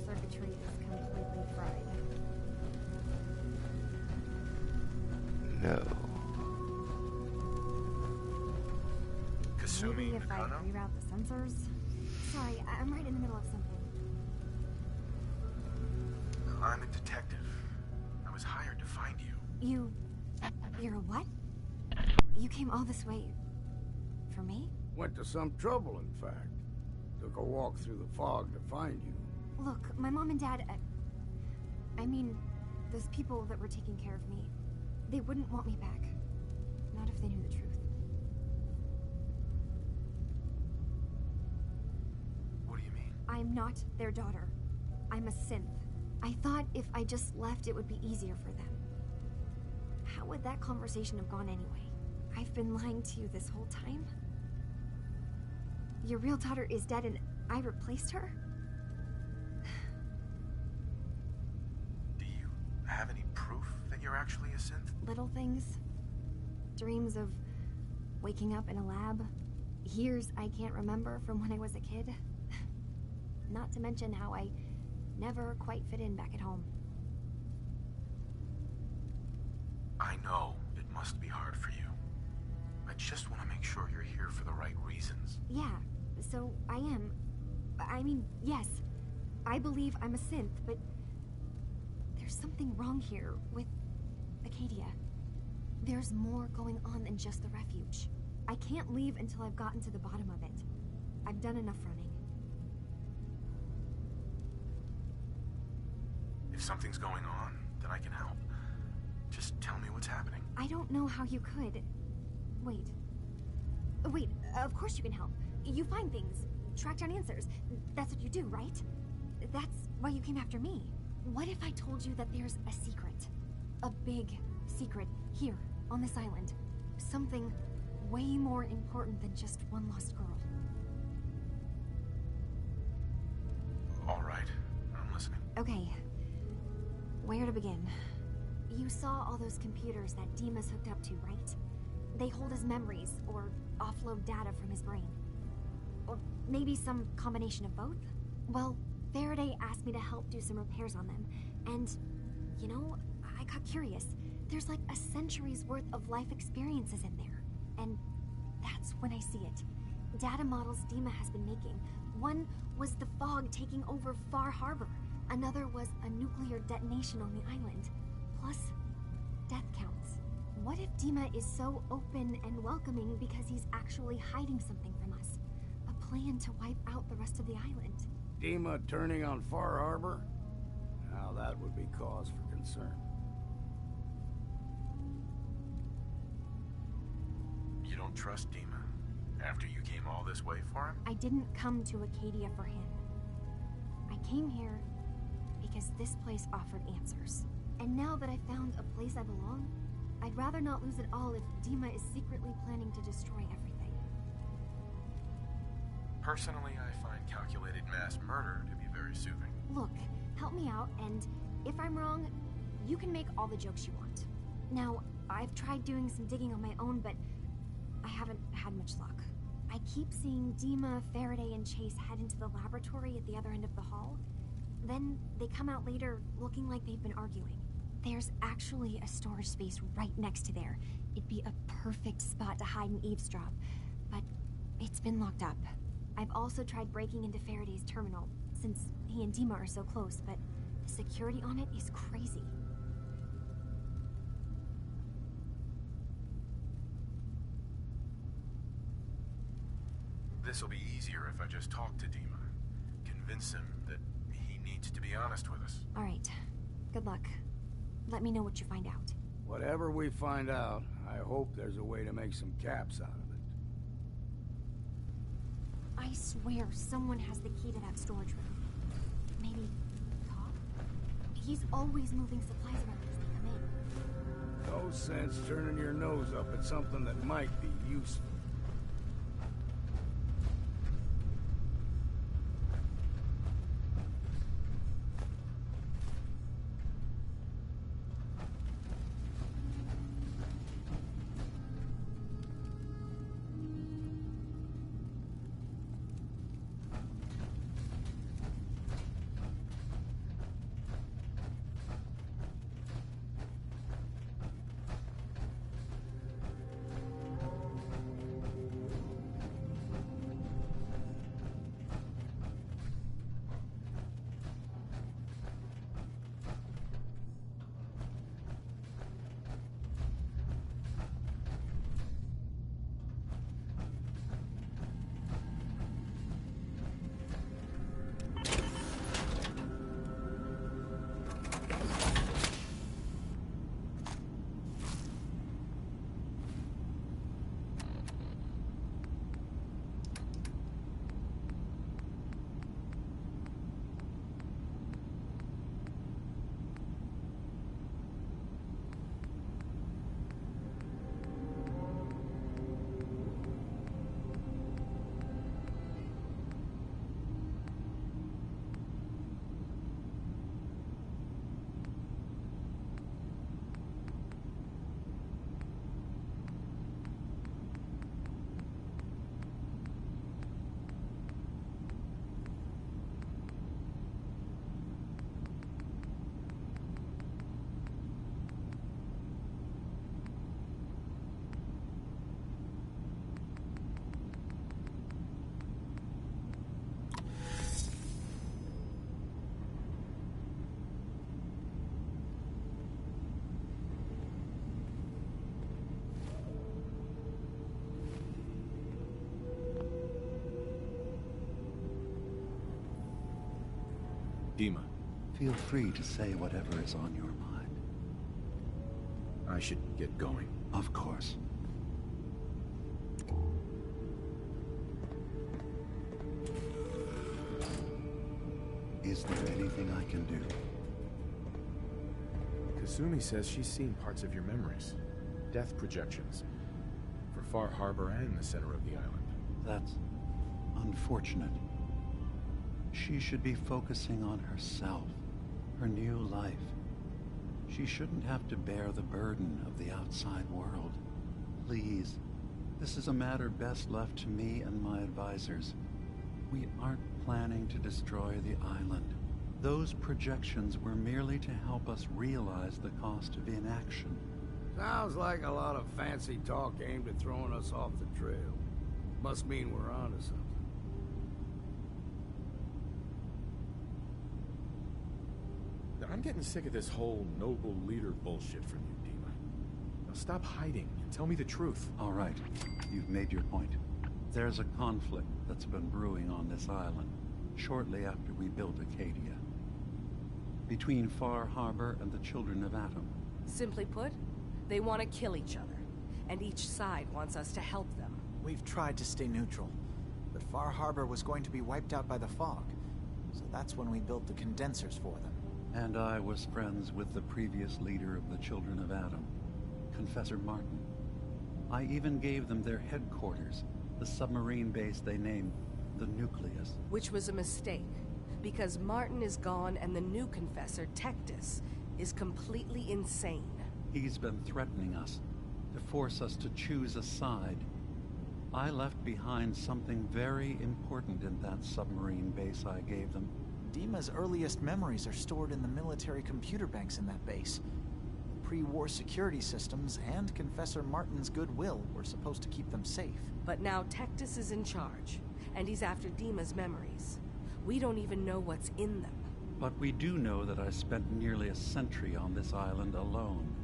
Circuitry is completely fried. No. Kasumi Maybe if I Nakano? reroute the sensors? Sorry, I'm right in the middle of something. I'm a detective. I was hired to find you. You're a what? You came all this way for me? Went to some trouble, in fact. Took a walk through the fog to find you. Look, my mom and dad, I mean, those people that were taking care of me, they wouldn't want me back. Not if they knew the truth. What do you mean? I'm not their daughter. I'm a synth. I thought if I just left, it would be easier for them. How would that conversation have gone anyway? I've been lying to you this whole time? Your real daughter is dead and I replaced her? Do you have any proof that you're actually a synth? Little things. Dreams of waking up in a lab. Years I can't remember from when I was a kid. Not to mention how I never quite fit in back at home. I know it must be hard for you. I just want to make sure you're here for the right reasons. Yeah, so I am. I mean, yes, I believe I'm a synth, but there's something wrong here with Acadia. There's more going on than just the refuge. I can't leave until I've gotten to the bottom of it. I've done enough running. If something's going on, then I can help. Just tell me what's happening. I don't know how you could. Wait. Wait, of course you can help. You find things, track down answers. That's what you do, right? That's why you came after me. What if I told you that there's a secret? A big secret here, on this island. Something way more important than just one lost girl. All right, I'm listening. Okay. Where to begin? You saw all those computers that Dima's hooked up to, right? They hold his memories, or offload data from his brain. Or maybe some combination of both? Well, Faraday asked me to help do some repairs on them, and, you know, I got curious. There's like a century's worth of life experiences in there, and that's when I see it. Data models Dima has been making. One was the fog taking over Far Harbor. Another was a nuclear detonation on the island. Plus, death counts. What if Dima is so open and welcoming because he's actually hiding something from us? A plan to wipe out the rest of the island. Dima turning on Far Harbor? Now that would be cause for concern. You don't trust Dima after you came all this way for him? I didn't come to Acadia for him. I came here because this place offered answers. And now that I found a place I belong, I'd rather not lose it all if Dima is secretly planning to destroy everything. Personally, I find calculated mass murder to be very soothing. Look, help me out, and if I'm wrong, you can make all the jokes you want. Now, I've tried doing some digging on my own, but I haven't had much luck. I keep seeing Dima, Faraday, and Chase head into the laboratory at the other end of the hall. Then they come out later looking like they've been arguing. There's actually a storage space right next to there. It'd be a perfect spot to hide and eavesdrop, but it's been locked up. I've also tried breaking into Faraday's terminal, since he and Dima are so close, but the security on it is crazy. This'll be easier if I just talk to Dima. Convince him that he needs to be honest with us. All right. Good luck. Let me know what you find out. Whatever we find out, I hope there's a way to make some caps out of it. I swear someone has the key to that storage room. Maybe Top? He's always moving supplies around as they come in. No sense turning your nose up at something that might be useful. Dima. Feel free to say whatever is on your mind. I should get going. Of course. Is there anything I can do? Kasumi says she's seen parts of your memories. Death projections. For Far Harbor and the center of the island. That's unfortunate. She should be focusing on herself, her new life. She shouldn't have to bear the burden of the outside world. Please, this is a matter best left to me and my advisors. We aren't planning to destroy the island. Those projections were merely to help us realize the cost of inaction. Sounds like a lot of fancy talk aimed at throwing us off the trail. Must mean we're onto something. I'm getting sick of this whole noble leader bullshit from you, Dima. Now stop hiding and tell me the truth. All right, you've made your point. There's a conflict that's been brewing on this island shortly after we built Acadia. Between Far Harbor and the Children of Atom. Simply put, they want to kill each other, and each side wants us to help them. We've tried to stay neutral, but Far Harbor was going to be wiped out by the fog, so that's when we built the condensers for them. And I was friends with the previous leader of the Children of Adam, Confessor Martin. I even gave them their headquarters, the submarine base they named the Nucleus. Which was a mistake, because Martin is gone and the new Confessor, Tectus, is completely insane. He's been threatening us, to force us to choose a side. I left behind something very important in that submarine base I gave them. Dima's earliest memories are stored in the military computer banks in that base. Pre-war security systems and Confessor Martin's goodwill were supposed to keep them safe. But now Tectus is in charge, and he's after Dima's memories. We don't even know what's in them. But we do know that I spent nearly a century on this island alone.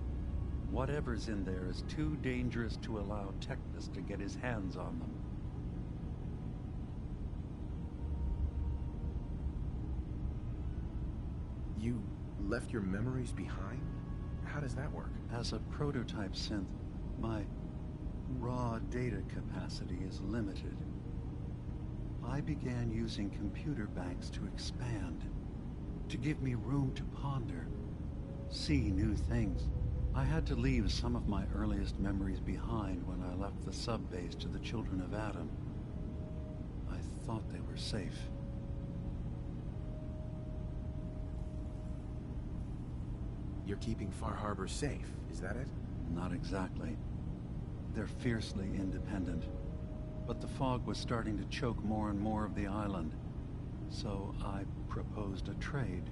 Whatever's in there is too dangerous to allow Tectus to get his hands on them. You left your memories behind? How does that work? As a prototype synth, my raw data capacity is limited. I began using computer banks to expand, to give me room to ponder, see new things. I had to leave some of my earliest memories behind when I left the sub-base to the Children of Adam. I thought they were safe. You're keeping Far Harbor safe, is that it? Not exactly. They're fiercely independent. But the fog was starting to choke more and more of the island. So I proposed a trade.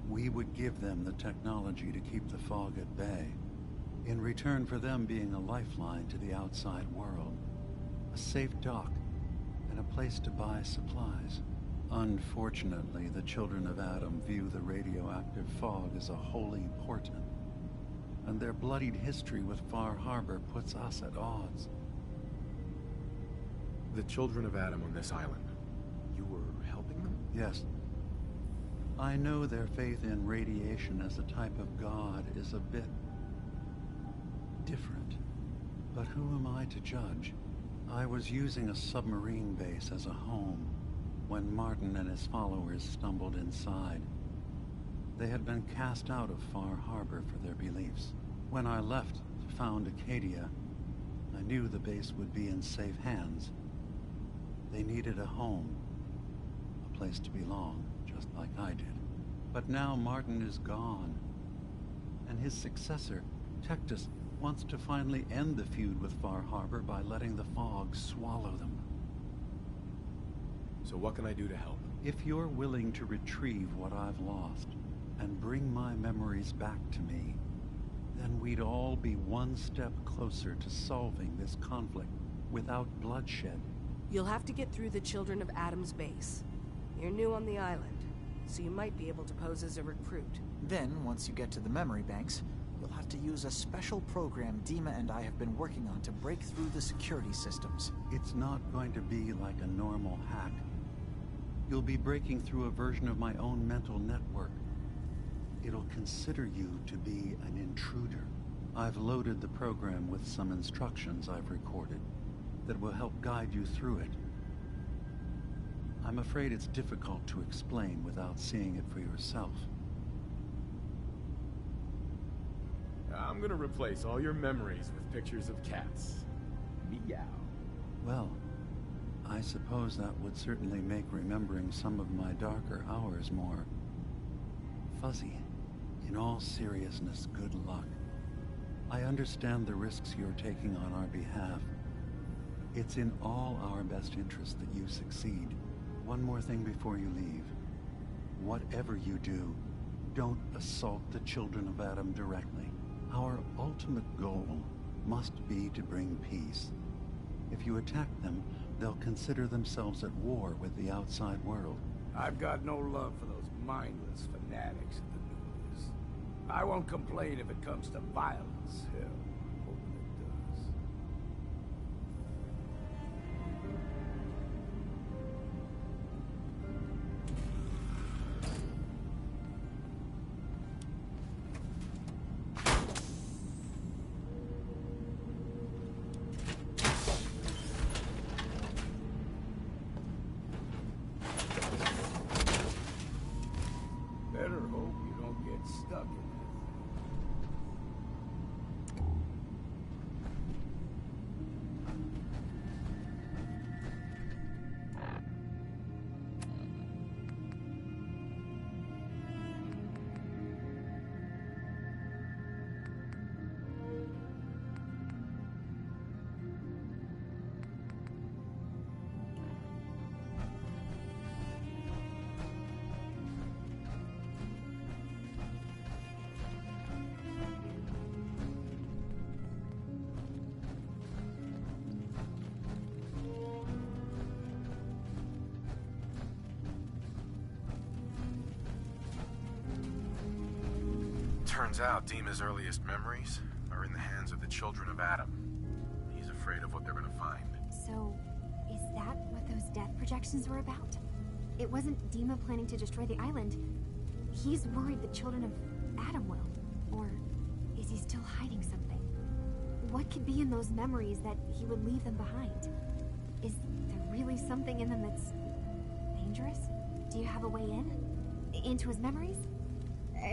We would give them the technology to keep the fog at bay, in return for them being a lifeline to the outside world, a safe dock, and a place to buy supplies. Unfortunately, the Children of Adam view the radioactive fog as a holy portent, and their bloodied history with Far Harbor puts us at odds. The Children of Adam on this island, you were helping them? Yes. I know their faith in radiation as a type of god is a bit different, but who am I to judge? I was using a submarine base as a home when Martin and his followers stumbled inside. They had been cast out of Far Harbor for their beliefs. When I left to found Acadia, I knew the base would be in safe hands. They needed a home, a place to belong, just like I did. But now Martin is gone, and his successor, Tectus, wants to finally end the feud with Far Harbor by letting the fog swallow them. So what can I do to help? If you're willing to retrieve what I've lost and bring my memories back to me, then we'd all be one step closer to solving this conflict without bloodshed. You'll have to get through the Children of Adam's base. You're new on the island, so you might be able to pose as a recruit. Then, once you get to the memory banks, you'll have to use a special program Dima and I have been working on to break through the security systems. It's not going to be like a normal hack. You'll be breaking through a version of my own mental network. It'll consider you to be an intruder. I've loaded the program with some instructions I've recorded that will help guide you through it. I'm afraid it's difficult to explain without seeing it for yourself. I'm gonna replace all your memories with pictures of cats. Meow. Well, I suppose that would certainly make remembering some of my darker hours more fuzzy. In all seriousness, good luck. I understand the risks you're taking on our behalf. It's in all our best interest that you succeed. One more thing before you leave. Whatever you do, don't assault the Children of Adam directly. Our ultimate goal must be to bring peace. If you attack them, they'll consider themselves at war with the outside world. I've got no love for those mindless fanatics at the Nucleus. I won't complain if it comes to violence. Hell, I'm hoping it does. get stuck in it. Turns out Dima's earliest memories are in the hands of the children of Adam. He's afraid of what they're gonna find. So, is that what those death projections were about? It wasn't Dima planning to destroy the island. He's worried the children of Adam will. Or is he still hiding something? What could be in those memories that he would leave them behind? Is there really something in them that's dangerous? Do you have a way in? Into his memories?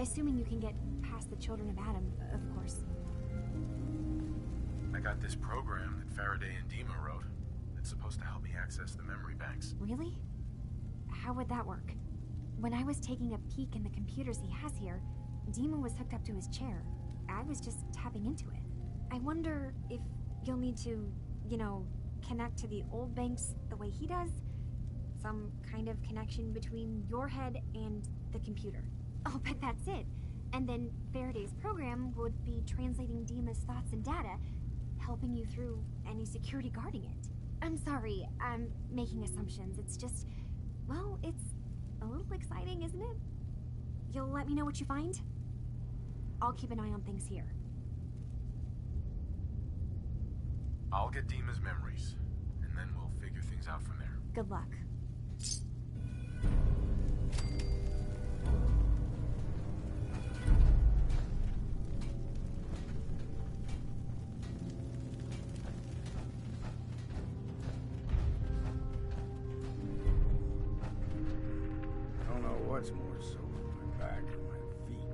Assuming you can get past the children of Adam, of course. I got this program that Faraday and Dima wrote. It's supposed to help me access the memory banks. Really? How would that work? When I was taking a peek in the computers he has here, Dima was hooked up to his chair. I was just tapping into it. I wonder if you'll need to, you know, connect to the old banks the way he does? Some kind of connection between your head and the computer. I'll bet that's it. And then Faraday's program would be translating Dima's thoughts and data, helping you through any security guarding it. I'm sorry, I'm making assumptions. It's just, well, it's a little exciting, isn't it? You'll let me know what you find? I'll keep an eye on things here. I'll get Dima's memories, and then we'll figure things out from there. Good luck. I don't know what's more sore, my back or my feet.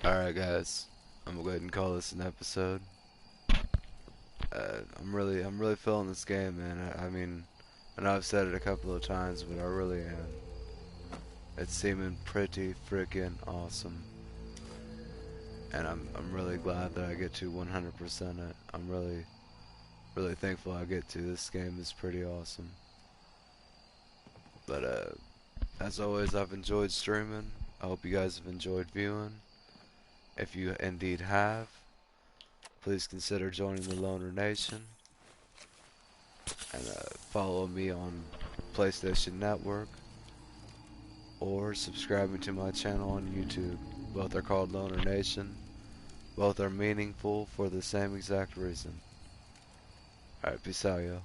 Alright guys, I'm gonna go ahead and call this an episode. I'm really feeling this game, man. I mean, I know I've said it a couple of times, but I really am. It's seeming pretty freaking awesome. And I'm really glad that I get to 100% it. I'm really thankful I get to. This game is pretty awesome. But as always, I've enjoyed streaming. I hope you guys have enjoyed viewing. If you indeed have, please consider joining the Loner Nation and follow me on PlayStation Network or subscribing to my channel on YouTube. Both are called Loner Nation. Both are meaningful for the same exact reason. Alright, peace out, yo.